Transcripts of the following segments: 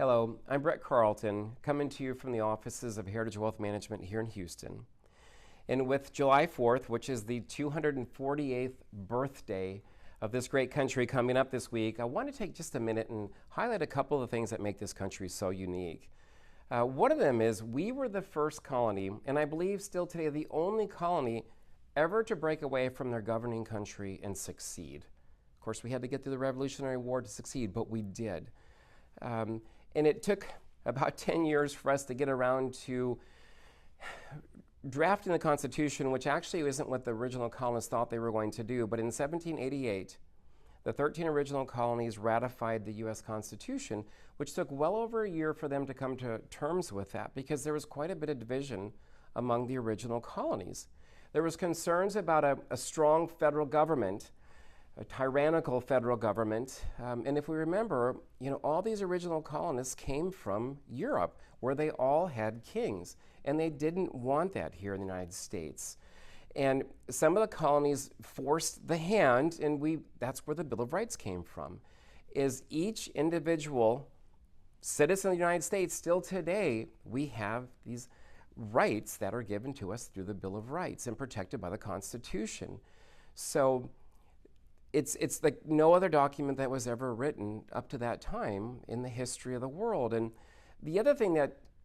Hello, I'm Brett Carleton, coming to you from the offices of Heritage Wealth Management here in Houston. And with July 4th, which is the 248th birthday of this great country coming up this week, I want to take just a minute and highlight a couple of the things that make this country so unique. One of them is we were the first colony, and I believe still today the only colony ever to break away from their governing country and succeed. Of course, we had to get through the Revolutionary War to succeed, but we did. And it took about 10 years for us to get around to drafting the Constitution, which actually isn't what the original colonists thought they were going to do. But in 1788, the 13 original colonies ratified the U.S. Constitution, which took well over a year for them to come to terms with that because there was quite a bit of division among the original colonies. There was concerns about a strong federal government, a tyrannical federal government. And if we remember, all these original colonists came from Europe, where they all had kings, and they didn't want that here in the United States. And some of the colonies forced the hand, and that's where the Bill of Rights came from, is each individual citizen of the United States, still today, we have these rights that are given to us through the Bill of Rights and protected by the Constitution. So it's like no other document that was ever written up to that time in the history of the world. And the other thing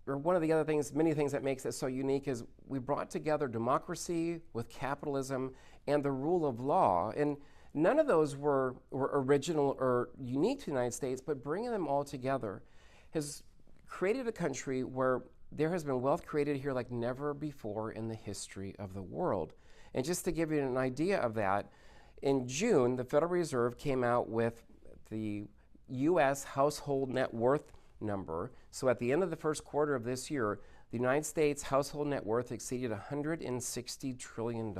one of the other things, many things that makes it so unique is we brought together democracy with capitalism and the rule of law. And none of those were original or unique to the United States, but bringing them all together has created a country where there has been wealth created here like never before in the history of the world. And just to give you an idea of that, in June, the Federal Reserve came out with the U.S. household net worth number. So at the end of the first quarter of this year, the United States household net worth exceeded $160 trillion.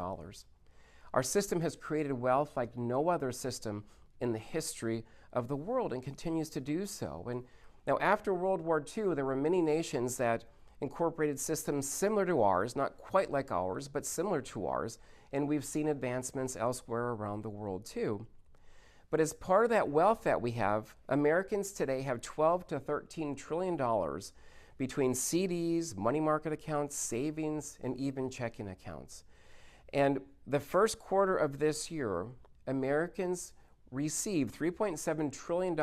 Our system has created wealth like no other system in the history of the world and continues to do so. And now after World War II, there were many nations that incorporated systems similar to ours, not quite like ours, but similar to ours, and we've seen advancements elsewhere around the world too. But as part of that wealth that we have, Americans today have $12 to $13 trillion between CDs, money market accounts, savings, and even checking accounts. And the first quarter of this year, Americans received $3.7 trillion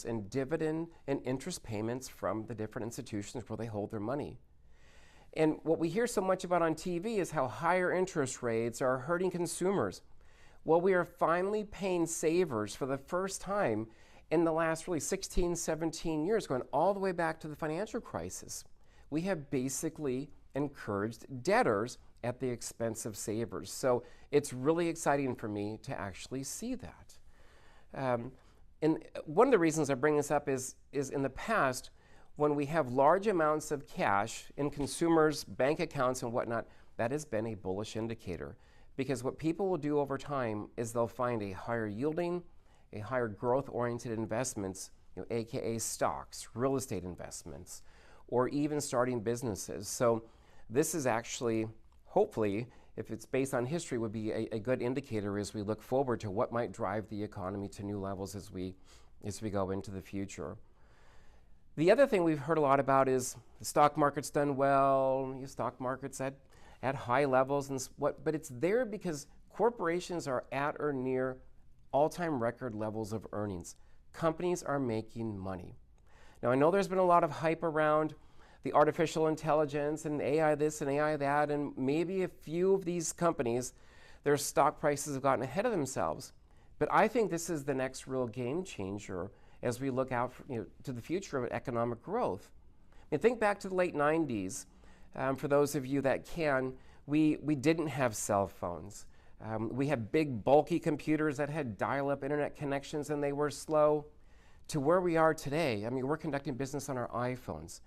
in dividend and interest payments from the different institutions where they hold their money. And what we hear so much about on TV is how higher interest rates are hurting consumers. Well, we are finally paying savers for the first time in the last really 16, 17 years, going all the way back to the financial crisis. We have basically encouraged debtors at the expense of savers. So it's really exciting for me to actually see that. And one of the reasons I bring this up is in the past, when we have large amounts of cash in consumers' bank accounts and whatnot, that has been a bullish indicator. Because what people will do over time is they'll find a higher yielding, a higher growth-oriented investments, AKA stocks, real estate investments, or even starting businesses. So this is actually, hopefully, if it's based on history, would be a good indicator as we look forward to what might drive the economy to new levels as we go into the future. The other thing we've heard a lot about is the stock market's done well, stock market's at high levels, but it's there because corporations are at or near all-time record levels of earnings. Companies are making money. Now, I know there's been a lot of hype around the artificial intelligence and AI this and AI that, and maybe a few of these companies, their stock prices have gotten ahead of themselves. But I think this is the next real game changer as we look out to the future of economic growth. Think back to the late 90s. For those of you that can, we didn't have cell phones. We had big, bulky computers that had dial-up internet connections, and they were slow. To where we are today, we're conducting business on our iPhones.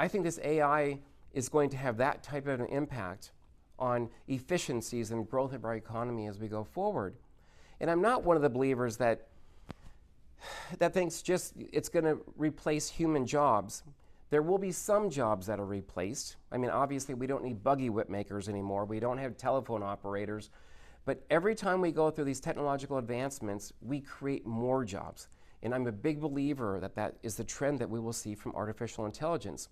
I think this AI is going to have that type of an impact on efficiencies and growth of our economy as we go forward. And I'm not one of the believers that thinks just it's going to replace human jobs. There will be some jobs that are replaced. Obviously, we don't need buggy whip makers anymore. We don't have telephone operators. But every time we go through these technological advancements, we create more jobs. And I'm a big believer that that is the trend that we will see from artificial intelligence.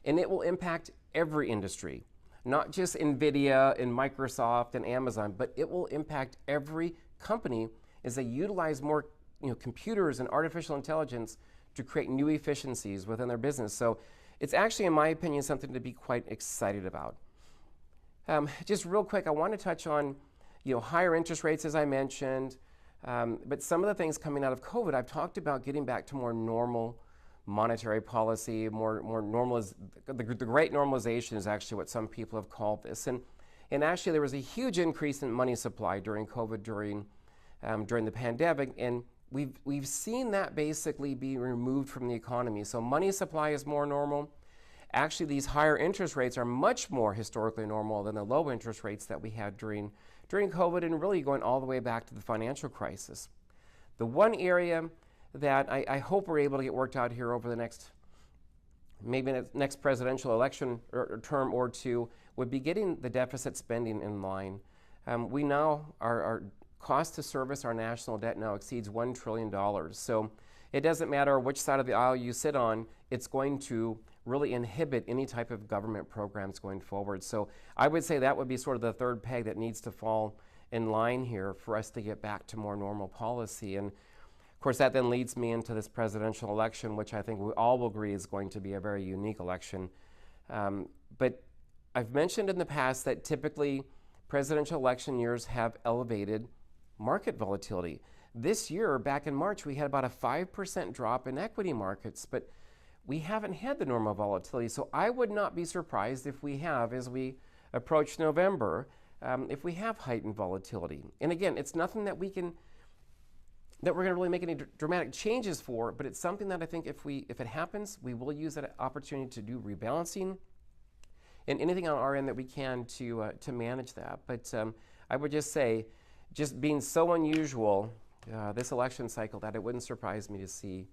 And it will impact every industry, not just NVIDIA and Microsoft and Amazon, but it will impact every company as they utilize more computers and artificial intelligence to create new efficiencies within their business. So it's actually, in my opinion, something to be quite excited about. Just real quick, I want to touch on higher interest rates, as I mentioned, but some of the things coming out of COVID, I've talked about getting back to more normal monetary policy, more normal. The great normalization is actually what some people have called this. And actually, there was a huge increase in money supply during COVID, during the pandemic, and we've seen that basically be removed from the economy. So money supply is more normal. Actually, these higher interest rates are much more historically normal than the low interest rates that we had during COVID, and really going all the way back to the financial crisis. The one area that I hope we're able to get worked out here over the next presidential election or term or two would be getting the deficit spending in line. We now, our cost to service our national debt now exceeds $1 trillion. So it doesn't matter which side of the aisle you sit on, it's going to really inhibit any type of government programs going forward. So I would say that would be sort of the third peg that needs to fall in line here for us to get back to more normal policy. And of course, that then leads me into this presidential election, which I think we all will agree is going to be a very unique election. But I've mentioned in the past that typically presidential election years have elevated market volatility. This year, back in March, we had about a 5% drop in equity markets, but we haven't had the normal volatility. So I would not be surprised if we have, as we approach November, if we have heightened volatility. And again, it's nothing that we're going to really make any dramatic changes for, but it's something that I think if it happens, we will use that opportunity to do rebalancing and anything on our end that we can to manage that. But I would just say, just being so unusual this election cycle, that it wouldn't surprise me to see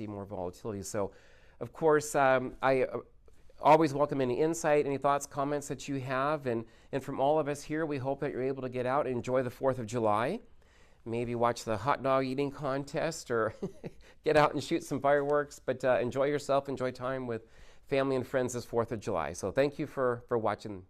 more volatility. So, of course, I always welcome any insight, any thoughts, comments that you have, and from all of us here, we hope that you're able to get out and enjoy the 4th of July. Maybe watch the hot dog eating contest or get out and shoot some fireworks, but enjoy yourself, enjoy time with family and friends this 4th of July. So thank you for watching